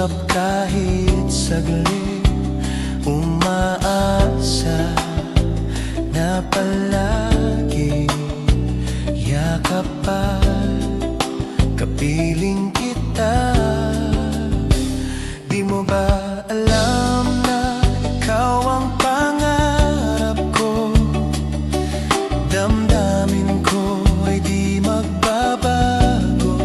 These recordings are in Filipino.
yakap kahit saglit, umaasa na palagi yakap at kapiling kita. Di mo ba alam na ikaw ang pangarap ko? Damdamin ko ay di magbabago.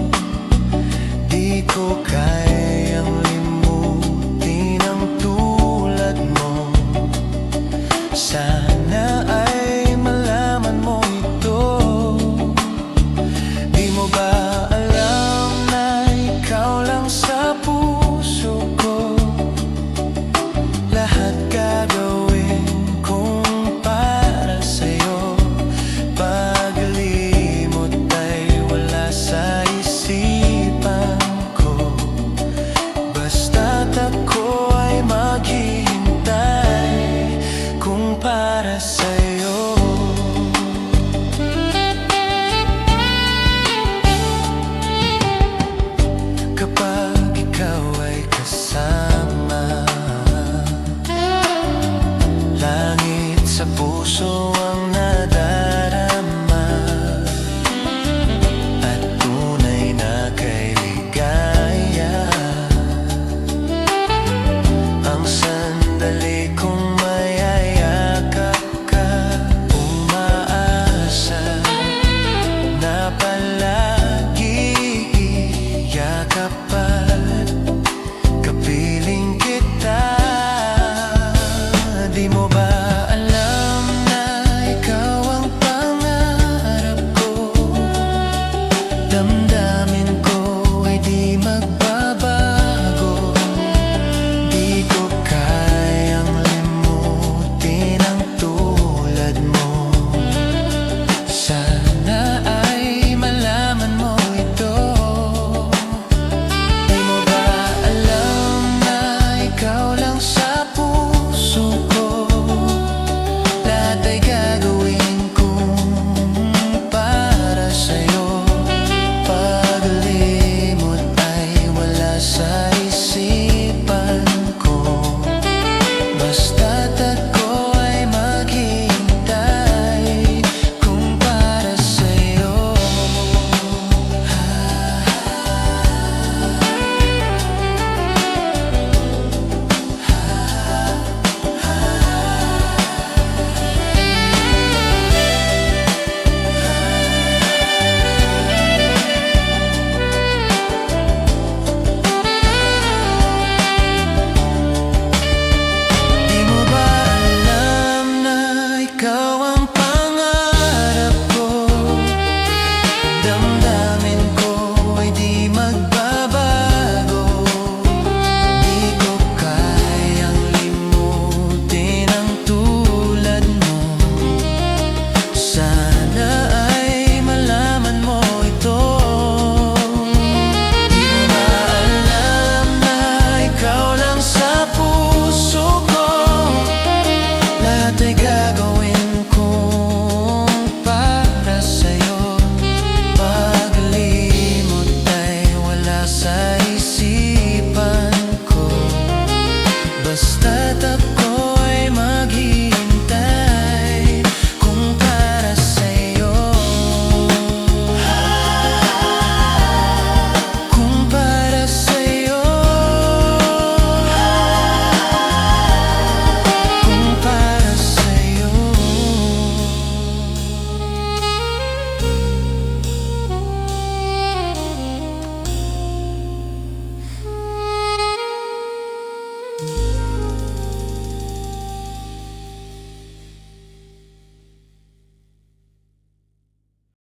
Di ko kayang limutin ang tulad mo. Sana ay malaman mo ito. Di mo ba alam na ikaw lang sa puso ko? Lahat gagawin kong para sa'yo. Paglimot ay wala sa isipan ko. Basta't ako ay maghihintay kung para sa'yo. Kapag ikaw ay kasama, langit sa puso ang nadarama, at tunay na kay ligaya. Ang sandali kong mayayakap ka, umaasa na palagi yakap at kapiling kita. Di mo ba